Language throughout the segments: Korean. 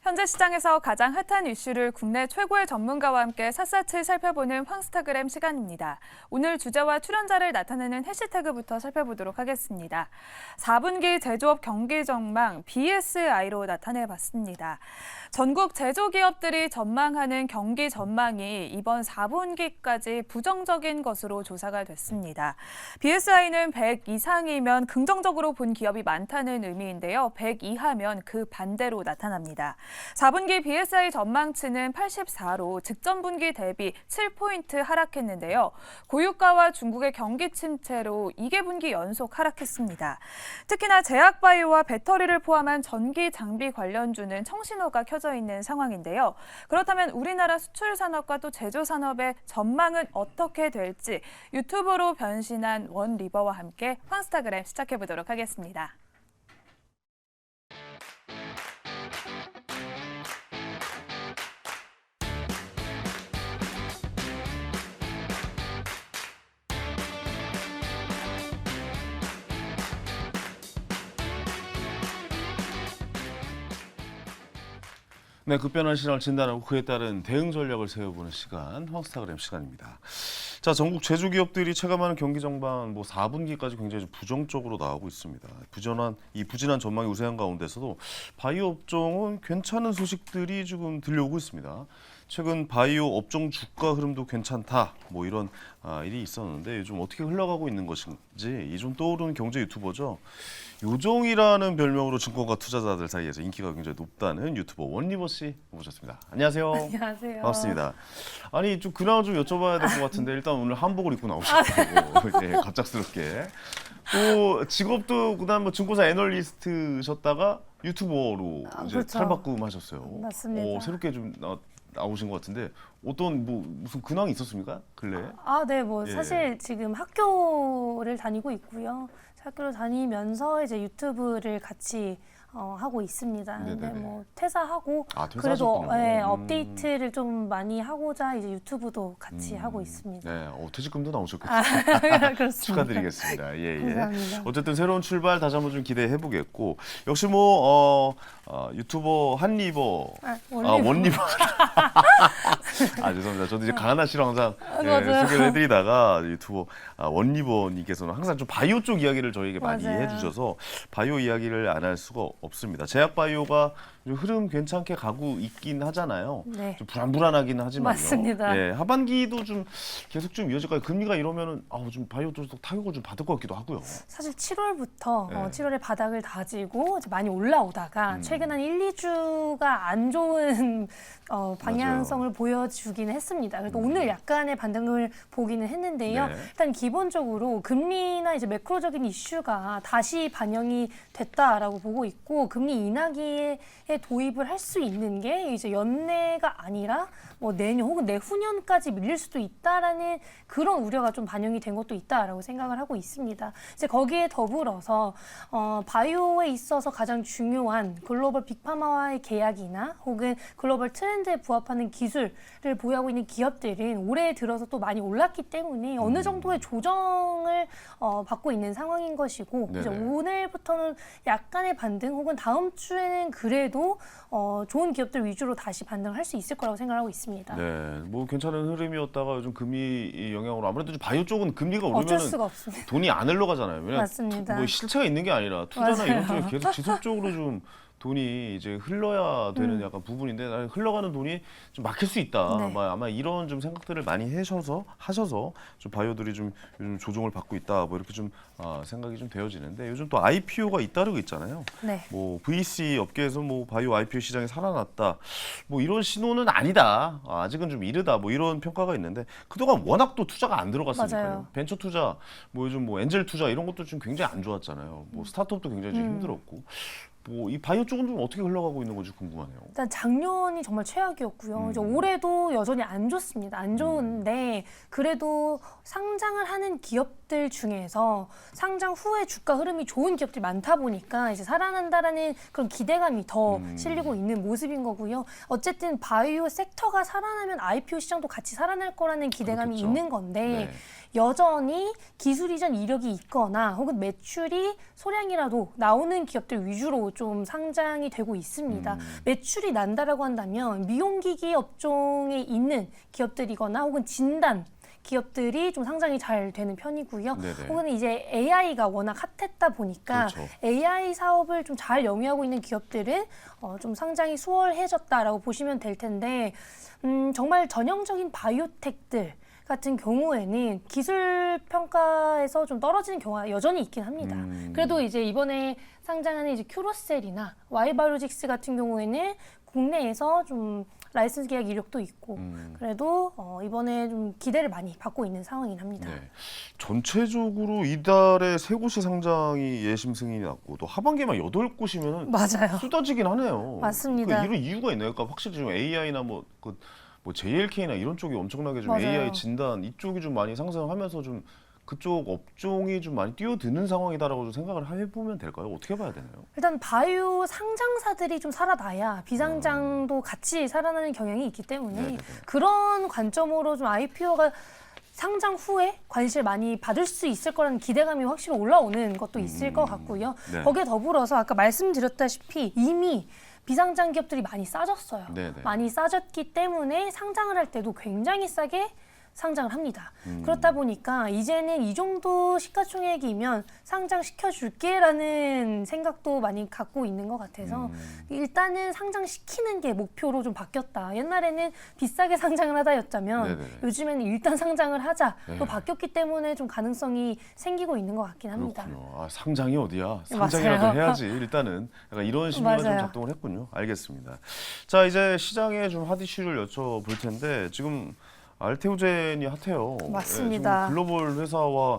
현재 시장에서 가장 핫한 이슈를 국내 최고의 전문가와 함께 샅샅이 살펴보는 황스타그램 시간입니다. 오늘 주제와 출연자를 나타내는 해시태그부터 살펴보도록 하겠습니다. 4분기 제조업 경기 전망 BSI로 나타내봤습니다. 전국 제조기업들이 전망하는 경기 전망이 이번 4분기까지 부정적인 것으로 조사가 됐습니다. BSI는 100 이상이면 긍정적으로 본 기업이 많다는 의미인데요. 100 이하면 그 반대로 나타납니다. 4분기 BSI 전망치는 84로 직전 분기 대비 7포인트 하락했는데요. 고유가와 중국의 경기 침체로 2개분기 연속 하락했습니다. 특히나 제약바이오와 배터리를 포함한 전기 장비 관련주는 청신호가 켜져 있는 상황인데요. 그렇다면 우리나라 수출 산업과 또 제조 산업의 전망은 어떻게 될지 유튜버로 변신한 원리버와 함께 황스타그램 시작해 보도록 하겠습니다. 네, 급변한 시장을 진단하고 그에 따른 대응 전략을 세워보는 시간, 황스타그램 시간입니다. 자, 전국 제조기업들이 체감하는 경기 전망 4분기까지 굉장히 좀 부정적으로 나오고 있습니다. 부진한 전망이 우세한 가운데서도 바이오 업종은 괜찮은 소식들이 지금 들려오고 있습니다. 최근 바이오 업종 주가 흐름도 괜찮다, 이런 일이 있었는데 요즘 어떻게 흘러가고 있는 것인지 요즘 떠오르는 경제 유튜버죠. 요정이라는 별명으로 증권가 투자자들 사이에서 인기가 굉장히 높다는 유튜버 원리버 씨 모셨습니다. 안녕하세요. 안녕하세요. 반갑습니다. 아니 좀 근황을 좀 여쭤봐야 될 것 같은데 일단 오늘 한복을 입고 나오셨고 네, 갑작스럽게 또 직업도 그다음 증권사 애널리스트셨다가 유튜버로 이제 그렇죠. 탈바꿈하셨어요. 맞습니다. 새롭게 좀 나오신 것 같은데 어떤 무슨 근황이 있었습니까? 근래에? 네, 예. 사실 지금 학교를 다니고 있고요. 학교를 다니면서 이제 유튜브를 같이 하고 있습니다. 근데 네네네. 퇴사하고 퇴사하셨군요. 그래도 업데이트를 좀 많이 하고자 이제 유튜브도 같이 하고 있습니다. 네, 퇴직금도 나오셨겠죠. 그렇습니다. 축하드리겠습니다. 예, 예. 감사합니다. 어쨌든 새로운 출발 다시 한번 좀 기대해 보겠고 역시 유튜버 한리버, 원리버. 죄송합니다. 저도 이제 강하나 씨랑 항상 맞아요. 소개를 해드리다가 유튜버 원리버님께서는 항상 좀 바이오 쪽 이야기를 저에게 많이 맞아요. 해주셔서 바이오 이야기를 안 할 수가 없습니다. 제약 바이오가 좀 흐름 괜찮게 가고 있긴 하잖아요. 네. 좀 불안불안하긴 하지만요. 맞습니다. 예, 하반기도 좀 계속 좀 이어질까요? 금리가 이러면은 좀 바이오 쪽도 타격을 좀 받을 것 같기도 하고요. 사실 7월부터 네. 7월에 바닥을 다지고 이제 많이 올라오다가 최근 한 1, 2주가 안 좋은 방향성을 보여주기는 했습니다. 그래도 오늘 약간의 반등을 보기는 했는데요. 네. 일단 기본적으로 금리나 이제 매크로적인 이슈가 다시 반영이 됐다라고 보고 있고 금리 인하기에 도입을 할 수 있는 게 이제 연내가 아니라 내년 혹은 내후년까지 밀릴 수도 있다라는 그런 우려가 좀 반영이 된 것도 있다라고 생각을 하고 있습니다. 이제 거기에 더불어서 바이오에 있어서 가장 중요한 글로벌 빅파마와의 계약이나 혹은 글로벌 트렌드에 부합하는 기술을 보유하고 있는 기업들은 올해 들어서 또 많이 올랐기 때문에 어느 정도의 조정을 받고 있는 상황인 것이고 이제 네네. 오늘부터는 약간의 반등 혹은 다음 주에는 그래도 좋은 기업들 위주로 다시 반등할 수 있을 거라고 생각하고 있습니다. 네, 괜찮은 흐름이었다가 요즘 금리 영향으로 아무래도 좀 바이오 쪽은 금리가 어쩔 오르면은 수가 없습니다. 돈이 안 흘러가잖아요. 왜냐면 맞습니다. 실체가 있는 게 아니라 투자나 맞아요. 이런 쪽에 계속 지속적으로 좀 돈이 이제 흘러야 되는 약간 부분인데 나는 흘러가는 돈이 좀 막힐 수 있다. 네. 아마 이런 좀 생각들을 많이 하셔서 좀 바이오들이 좀 요즘 조정을 받고 있다. 이렇게 좀 생각이 좀 되어지는데 요즘 또 IPO가 잇따르고 있잖아요. 네. VC 업계에서 바이오 IPO 시장이 살아났다. 이런 신호는 아니다. 아직은 좀 이르다. 이런 평가가 있는데 그동안 워낙 또 투자가 안 들어갔으니까요. 맞아요. 벤처 투자, 요즘 엔젤 투자 이런 것도 좀 굉장히 안 좋았잖아요. 스타트업도 굉장히 좀 힘들었고. 이 바이오 쪽은 좀 어떻게 흘러가고 있는 건지 궁금하네요. 일단 작년이 정말 최악이었고요. 이제 올해도 여전히 안 좋습니다. 안 좋은데 그래도 상장을 하는 기업들 중에서 상장 후에 주가 흐름이 좋은 기업들이 많다 보니까 이제 살아난다라는 그런 기대감이 더 실리고 있는 모습인 거고요. 어쨌든 바이오 섹터가 살아나면 IPO 시장도 같이 살아날 거라는 기대감이 그렇겠죠. 있는 건데 네. 여전히 기술 이전 이력이 있거나 혹은 매출이 소량이라도 나오는 기업들 위주로 좀 상장이 되고 있습니다. 매출이 난다라고 한다면 미용기기 업종에 있는 기업들이거나 혹은 진단 기업들이 좀 상장이 잘 되는 편이고요. 네네. 혹은 이제 AI가 워낙 핫했다 보니까 그렇죠. AI 사업을 좀 잘 영위하고 있는 기업들은 좀 상장이 수월해졌다라고 보시면 될 텐데 정말 전형적인 바이오텍들 같은 경우에는 기술 평가에서 좀 떨어지는 경우가 여전히 있긴 합니다. 그래도 이제 이번에 상장하는 이제 큐로셀이나 와이바이오직스 같은 경우에는 국내에서 좀 라이선스 계약 이력도 있고 그래도 이번에 좀 기대를 많이 받고 있는 상황이긴 합니다. 네. 전체적으로 이달에 세 곳이 상장이 예심 승인이 났고 또 하반기에만 8곳이면은 맞아요. 쏟아지긴 하네요. 맞습니다. 이런 이유가 있나요? 그러니까 확실히 좀 AI나 뭐 JLK나 이런 쪽이 엄청나게 좀 맞아요. AI 진단 이쪽이 좀 많이 상승하면서 좀 그쪽 업종이 좀 많이 뛰어드는 상황이다라고 좀 생각을 해보면 될까요? 어떻게 봐야 되나요? 일단 바이오 상장사들이 좀 살아나야 비상장도 같이 살아나는 경향이 있기 때문에 네네네. 그런 관점으로 좀 IPO가 상장 후에 관심을 많이 받을 수 있을 거라는 기대감이 확실히 올라오는 것도 있을 것 같고요. 네. 거기에 더불어서 아까 말씀드렸다시피 이미 비상장 기업들이 많이 싸졌어요. 네네. 많이 싸졌기 때문에 상장을 할 때도 굉장히 싸게 상장을 합니다. 그렇다 보니까 이제는 이 정도 시가총액이면 상장시켜줄게라는 생각도 많이 갖고 있는 것 같아서 일단은 상장시키는 게 목표로 좀 바뀌었다. 옛날에는 비싸게 상장을 하다였다면 네네. 요즘에는 일단 상장을 하자. 네. 또 바뀌었기 때문에 좀 가능성이 생기고 있는 것 같긴 합니다. 그렇군요. 아, 상장이 어디야? 상장이라도 맞아요. 해야지. 일단은 약간 이런 심리가 좀 맞아요. 작동을 했군요. 알겠습니다. 자, 이제 시장에 좀 핫 이슈를 여쭤볼 텐데 지금 알테오젠이 핫해요. 맞습니다. 지금 글로벌 회사와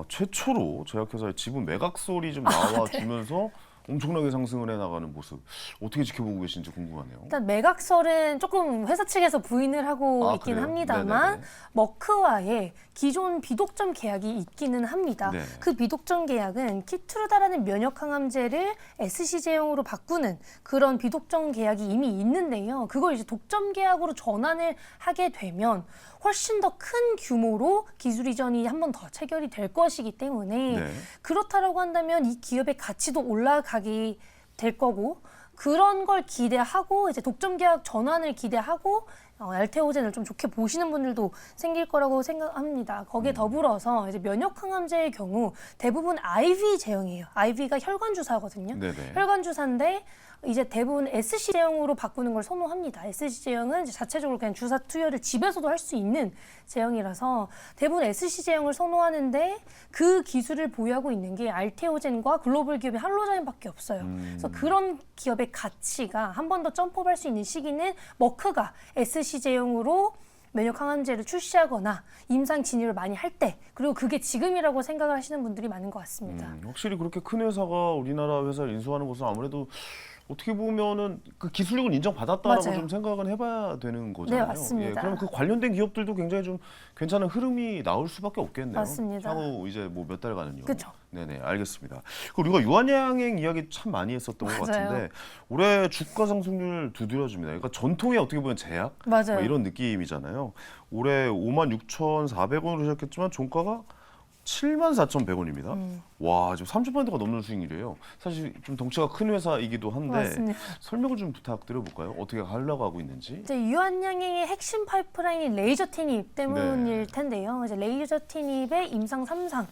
최초로 제약회사의 지분 매각설이 좀 네. 나와주면서 엄청나게 상승을 해나가는 모습 어떻게 지켜보고 계신지 궁금하네요. 일단 매각설은 조금 회사 측에서 부인을 하고 있긴 그래요? 합니다만 네네네. 머크와의 기존 비독점 계약이 있기는 합니다. 네. 그 비독점 계약은 키트루다라는 면역 항암제를 SC제형으로 바꾸는 그런 비독점 계약이 이미 있는데요. 그걸 이제 독점 계약으로 전환을 하게 되면 훨씬 더 큰 규모로 기술 이전이 한 번 더 체결이 될 것이기 때문에 네. 그렇다라고 한다면 이 기업의 가치도 올라가게 될 거고 그런 걸 기대하고 이제 독점 계약 전환을 기대하고 알테오젠을 좀 좋게 보시는 분들도 생길 거라고 생각합니다. 거기에 더불어서 이제 면역 항암제의 경우 대부분 IV 제형이에요. IV가 혈관 주사거든요. 네네. 혈관 주사인데 이제 대부분 SC 제형으로 바꾸는 걸 선호합니다. SC 제형은 이제 자체적으로 그냥 주사 투여를 집에서도 할 수 있는 제형이라서 대부분 SC 제형을 선호하는데 그 기술을 보유하고 있는 게 알테오젠과 글로벌 기업의 할로자인밖에 없어요. 그래서 그런 기업의 가치가 한 번 더 점프할 수 있는 시기는 머크가 SC 제형으로 면역 항암제를 출시하거나 임상 진입을 많이 할 때 그리고 그게 지금이라고 생각을 하시는 분들이 많은 것 같습니다. 확실히 그렇게 큰 회사가 우리나라 회사를 인수하는 것은 아무래도 어떻게 보면은 그 기술력을 인정받았다라고 맞아요. 좀 생각은 해봐야 되는 거잖아요. 네, 맞습니다. 그럼 그 관련된 기업들도 굉장히 좀 괜찮은 흐름이 나올 수밖에 없겠네요. 맞습니다. 향후 이제 뭐 몇 달간은요. 그쵸. 네네, 알겠습니다. 그리고 우리가 유한양행 이야기 참 많이 했었던 것 맞아요. 같은데 올해 주가 상승률 두드려집니다. 그러니까 전통의 어떻게 보면 제약 맞아요. 뭐 이런 느낌이잖아요. 올해 56,400원으로 시작했지만 종가가 74,100원입니다. 와, 지금 30%가 넘는 수익률이에요. 사실 좀 덩치가 큰 회사이기도 한데 맞습니다. 설명을 좀 부탁드려볼까요? 어떻게 흘러가고 있는지. 이제 유한양행의 핵심 파이프라인이 레이저 티닙 때문일 네. 텐데요. 이제 레이저 티닙의 임상 3상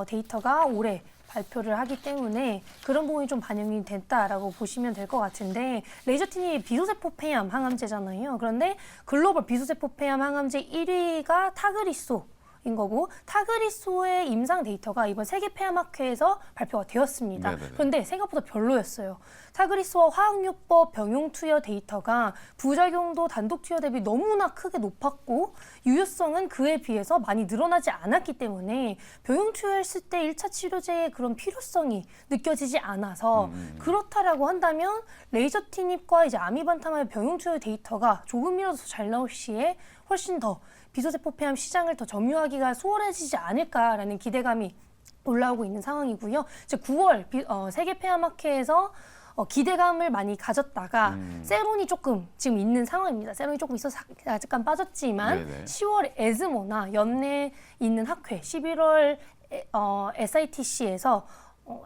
데이터가 올해 발표를 하기 때문에 그런 부분이 좀 반영이 됐다라고 보시면 될 것 같은데 레이저 티닙이 비소세포 폐암 항암제잖아요. 그런데 글로벌 비소세포 폐암 항암제 1위가 타그리소 인 거고 타그리소의 임상 데이터가 이번 세계 폐암학회에서 발표가 되었습니다. 네네네. 그런데 생각보다 별로였어요. 타그리소와 화학요법 병용 투여 데이터가 부작용도 단독 투여 대비 너무나 크게 높았고 유효성은 그에 비해서 많이 늘어나지 않았기 때문에 병용 투여했을 때 1차 치료제의 그런 필요성이 느껴지지 않아서 그렇다라고 한다면 레이저 티닙과 이제 아미반타마의 병용 투여 데이터가 조금이라도 더 잘 나올 시에 훨씬 더 비소세포 폐암 시장을 더 점유하기가 수월해지지 않을까라는 기대감이 올라오고 있는 상황이고요. 이제 9월 세계 폐암학회에서 기대감을 많이 가졌다가 세론이 조금 지금 있는 상황입니다. 세론이 조금 있어서 잠깐 빠졌지만 네네. 10월 에즈모나 연내에 있는 학회, 11월 SITC에서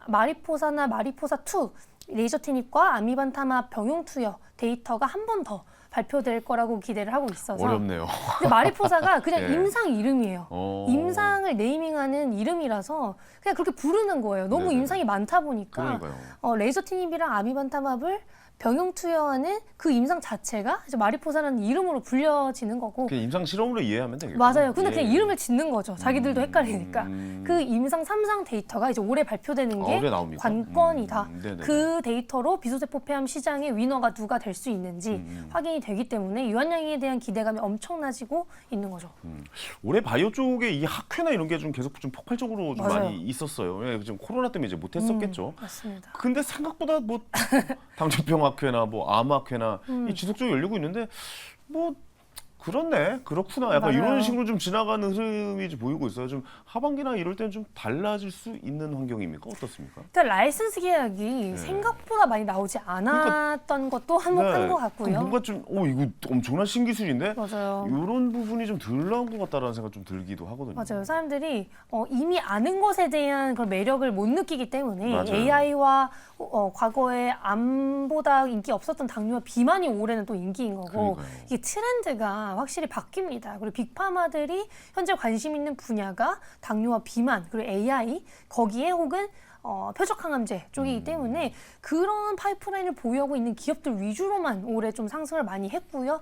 마리포사나 마리포사2 레이저 티닙과 아미반타마 병용 투여 데이터가 한 번 더 발표될 거라고 기대를 하고 있어서 어렵네요. 근데 마리포사가 그냥 예. 임상 이름이에요. 임상을 네이밍하는 이름이라서 그냥 그렇게 부르는 거예요. 너무 네네네. 임상이 많다 보니까 그러니까요. 레이저 티닙이랑 아미반타맙을 병용 투여하는 그 임상 자체가 이제 마리포사라는 이름으로 불려지는 거고 그냥 임상 실험으로 이해하면 되겠죠. 맞아요. 근데 그냥 이름을 짓는 거죠. 자기들도 헷갈리니까. 음. 그 임상 3상 데이터가 이제 올해 발표되는 게 올해 나옵니까? 관건이다. 네네. 그 데이터로 비소세포 폐암 시장의 위너가 누가 될 수 있는지 확인이 되기 때문에 유한양에 대한 기대감이 엄청나지고 있는 거죠. 올해 바이오 쪽에 이 학회나 이런 게 좀 계속 좀 폭발적으로 좀 맞아요. 많이 있었어요. 왜냐면 지금 코로나 때문에 이제 못했었겠죠. 맞습니다. 근데 생각보다 뭐 당뇨병 학회나 뭐 암 학회나 이 지속적으로 열리고 있는데 뭐 그렇네, 그렇구나. 약간 맞아요. 이런 식으로 좀 지나가는 흐름이 좀 보이고 있어요. 좀 하반기나 이럴 때는 좀 달라질 수 있는 환경입니까? 어떻습니까? 일단 라이선스 계약이 생각보다 많이 나오지 않았던 것도 한몫한 것 같고요. 뭔가 좀, 이거 엄청난 신기술인데? 맞아요. 이런 부분이 좀 덜 나온 것 같다라는 생각 좀 들기도 하거든요. 맞아요. 사람들이 이미 아는 것에 대한 그런 매력을 못 느끼기 때문에 맞아요. AI와 과거에 암보다 인기 없었던 당뇨와 비만이 올해는 또 인기인 거고 그러니까요. 이게 트렌드가 확실히 바뀝니다. 그리고 빅파마들이 현재 관심 있는 분야가 당뇨와 비만 그리고 AI 거기에 혹은 표적 항암제 쪽이기 때문에 그런 파이프라인을 보유하고 있는 기업들 위주로만 올해 좀 상승을 많이 했고요.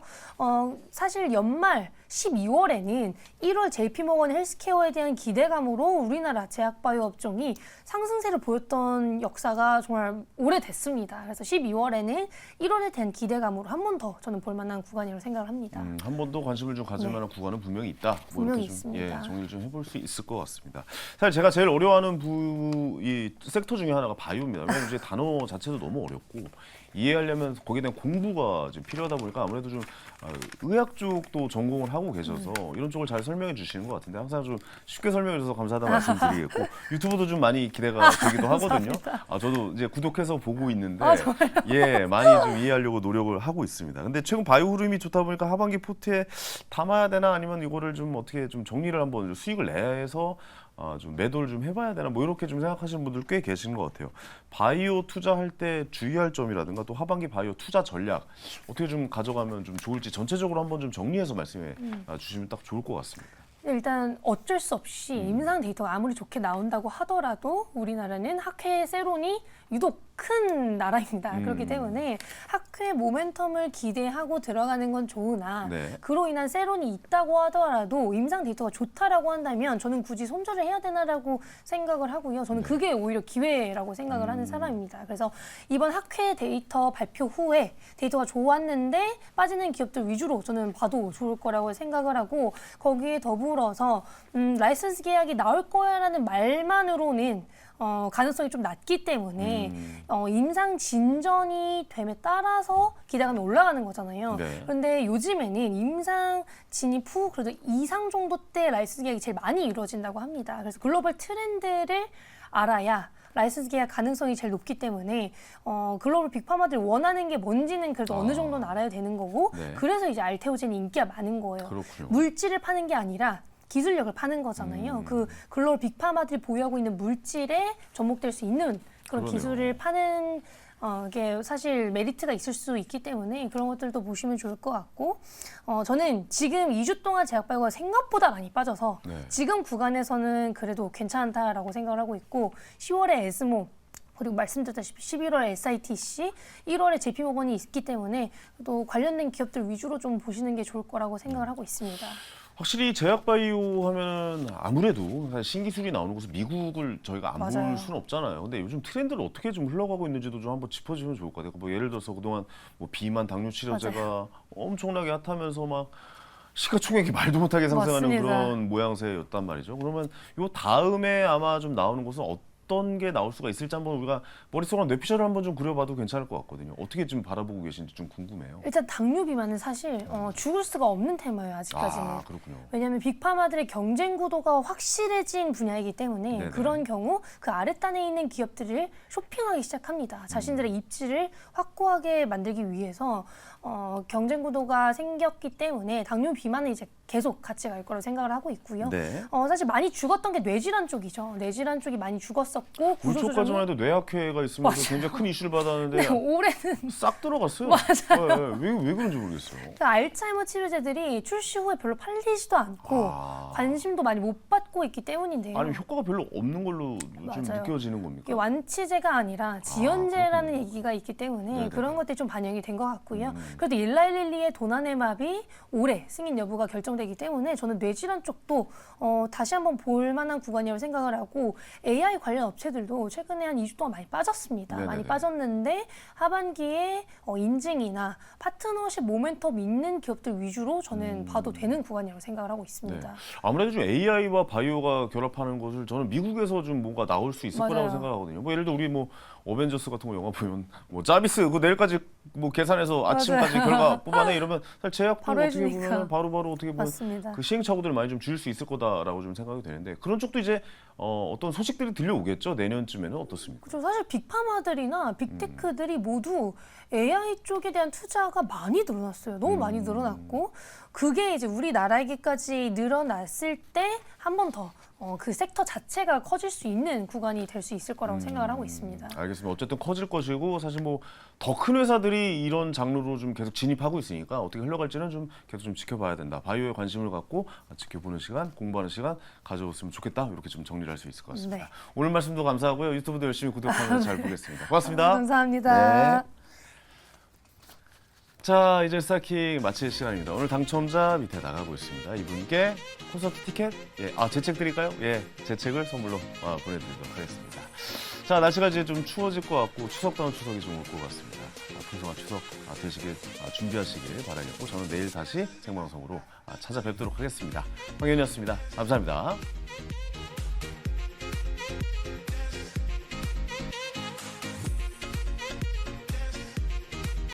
사실 연말 12월에는 1월 JP모건 헬스케어에 대한 기대감으로 우리나라 제약바이오 업종이 상승세를 보였던 역사가 정말 오래됐습니다. 그래서 12월에는 1월에 대한 기대감으로 한 번 더 저는 볼만한 구간이라고 생각을 합니다. 한 번 더 관심을 좀 가질 만한 구간은 분명히 있다. 뭐 분명히 이렇게 좀, 있습니다. 정리를 좀 해볼 수 있을 것 같습니다. 사실 제가 제일 어려워하는 이 섹터 중에 하나가 바이오입니다. 왜냐하면 이제 단어 자체도 너무 어렵고 이해하려면 거기에 대한 공부가 좀 필요하다 보니까 아무래도 좀 의학 쪽도 전공을 하고 계셔서 이런 쪽을 잘 설명해 주시는 것 같은데 항상 좀 쉽게 설명해 주셔서 감사하다는 말씀드리겠고 유튜브도 좀 많이 기대가 되기도 하거든요. 저도 이제 구독해서 보고 있는데 많이 좀 이해하려고 노력을 하고 있습니다. 근데 최근 바이오 흐름이 좋다 보니까 하반기 포트에 담아야 되나 아니면 이거를 좀 어떻게 좀 정리를 한번 수익을 내서 좀 매도를 좀 해봐야 되나 뭐 이렇게 좀 생각하시는 분들 꽤 계신 것 같아요. 바이오 투자할 때 주의할 점이라든가 또 하반기 바이오 투자 전략 어떻게 좀 가져가면 좀 좋을지 전체적으로 한번 좀 정리해서 말씀해 주시면 딱 좋을 것 같습니다. 일단 어쩔 수 없이 임상 데이터가 아무리 좋게 나온다고 하더라도 우리나라는 학회 세론이 유독 큰 나라입니다. 그렇기 때문에 학회 모멘텀을 기대하고 들어가는 건 좋으나 그로 인한 세론이 있다고 하더라도 임상 데이터가 좋다라고 한다면 저는 굳이 손절을 해야 되나라고 생각을 하고요. 저는 그게 오히려 기회라고 생각을 하는 사람입니다. 그래서 이번 학회 데이터 발표 후에 데이터가 좋았는데 빠지는 기업들 위주로 저는 봐도 좋을 거라고 생각을 하고 거기에 더불어서 라이선스 계약이 나올 거야라는 말만으로는 가능성이 좀 낮기 때문에 임상 진전이 됨에 따라서 기대감이 올라가는 거잖아요. 그런데 요즘에는 임상 진입 후 그래도 2상 정도 때 라이선스 계약이 제일 많이 이루어진다고 합니다. 그래서 글로벌 트렌드를 알아야 라이선스 계약 가능성이 제일 높기 때문에 글로벌 빅파마들이 원하는 게 뭔지는 그래도 어느 정도는 알아야 되는 거고 그래서 이제 알테오젠이 인기가 많은 거예요. 그렇군요. 물질을 파는 게 아니라 기술력을 파는 거잖아요. 그 글로벌 빅파마들이 보유하고 있는 물질에 접목될 수 있는 그런 그러네요. 기술을 파는 이게 사실 메리트가 있을 수 있기 때문에 그런 것들도 보시면 좋을 것 같고 저는 지금 2주 동안 제약바이오가 생각보다 많이 빠져서 지금 구간에서는 그래도 괜찮다라고 생각을 하고 있고 10월에 에스모 그리고 말씀드렸다시피 11월에 SITC, 1월에 JP모건이 있기 때문에 또 관련된 기업들 위주로 좀 보시는 게 좋을 거라고 생각을 하고 있습니다. 확실히 제약바이오 하면 아무래도 신기술이 나오는 곳은 미국을 저희가 안 맞아요. 볼 수는 없잖아요. 근데 요즘 트렌드를 어떻게 좀 흘러가고 있는지도 좀 한번 짚어주시면 좋을 것 같아요. 뭐 예를 들어서 그동안 뭐 비만 당뇨 치료제가 엄청나게 핫하면서 막 시가총액이 말도 못하게 상승하는 맞습니다. 그런 모양새였단 말이죠. 그러면 요 다음에 아마 좀 나오는 곳은 어떤 게 나올 수가 있을지 한번 우리가 머릿속으로 뇌피셜을 한번 좀 그려봐도 괜찮을 것 같거든요. 어떻게 좀 바라보고 계신지 좀 궁금해요. 일단 당뇨 비만은 사실 죽을 수가 없는 테마예요, 아직까지는. 그렇군요. 왜냐하면 빅파마들의 경쟁 구도가 확실해진 분야이기 때문에 네네. 그런 경우 그 아랫단에 있는 기업들을 쇼핑하기 시작합니다. 자신들의 입지를 확고하게 만들기 위해서 경쟁 구도가 생겼기 때문에 당뇨 비만은 이제 계속 같이 갈 거라고 생각을 하고 있고요. 네. 사실 많이 죽었던 게 뇌질환 쪽이죠. 뇌질환 쪽이 많이 죽었었고 우리 쪽까지만 해도 뇌학회가 있으면서 맞아요. 굉장히 큰 이슈를 받았는데 네, 올해는 싹 들어갔어요. 맞아요. 왜 그런지 모르겠어요. 알츠하이머 치료제들이 출시 후에 별로 팔리지도 않고 관심도 많이 못 받고 있기 때문인데요. 아니 효과가 별로 없는 걸로 좀 맞아요. 느껴지는 이게 겁니까? 완치제가 아니라 지연제라는 그렇군요. 얘기가 있기 때문에 네네. 그런 것들이 좀 반영이 된 것 같고요. 그래도 일라일릴리의 도나네맙이 올해 승인 여부가 결정되기 때문에 저는 뇌질환 쪽도 다시 한번 볼 만한 구간이라고 생각을 하고 AI 관련 업체들도 최근에 한 2주 동안 많이 빠졌습니다. 네네네. 많이 빠졌는데 하반기에 인증이나 파트너십 모멘텀 있는 기업들 위주로 저는 봐도 되는 구간이라고 생각을 하고 있습니다. 네. 아무래도 좀 AI와 바이오가 결합하는 것을 저는 미국에서 좀 뭔가 나올 수 있을 맞아요. 거라고 생각하거든요. 뭐 예를 들어 우리 뭐 어벤져스 같은 거 영화 보면 뭐 자비스 그 내일까지 뭐 계산해서 아침까지 결과 뽑아내 이러면 사실 제약도 바로 어떻게 해주니까. 보면 바로바로 어떻게 보면 맞습니다. 그 시행착오들을 많이 좀 줄일 수 있을 거다라고 좀 생각이 되는데 그런 쪽도 이제 어떤 소식들이 들려오겠죠. 내년쯤에는 어떻습니까? 그렇죠. 사실 빅파마들이나 빅테크들이 모두 AI 쪽에 대한 투자가 많이 늘어났어요. 너무 많이 늘어났고 그게 이제 우리나라에게까지 늘어났을 때 한 번 더 그 섹터 자체가 커질 수 있는 구간이 될 수 있을 거라고 생각을 하고 있습니다. 알겠습니다. 어쨌든 커질 것이고 사실 뭐 더 큰 회사들이 이런 장르로 좀 계속 진입하고 있으니까 어떻게 흘러갈지는 좀 계속 좀 지켜봐야 된다. 바이오에 관심을 갖고 지켜보는 시간, 공부하는 시간 가져봤으면 좋겠다. 이렇게 좀 정리를 할 수 있을 것 같습니다. 네. 오늘 말씀도 감사하고요. 유튜브도 열심히 구독하면서 잘 보겠습니다. 고맙습니다. 감사합니다. 네. 자, 이제 스타킹 마칠 시간입니다. 오늘 당첨자 밑에 나가고 있습니다. 이분께 콘서트 티켓, 제 책 드릴까요? 제 책을 선물로 보내드리도록 하겠습니다. 자, 날씨가 이제 좀 추워질 것 같고 추석다운 추석이 좀 올 것 같습니다. 풍성한 추석 되시길 준비하시길 바라겠고 저는 내일 다시 생방송으로 찾아뵙도록 하겠습니다. 황현이었습니다. 감사합니다.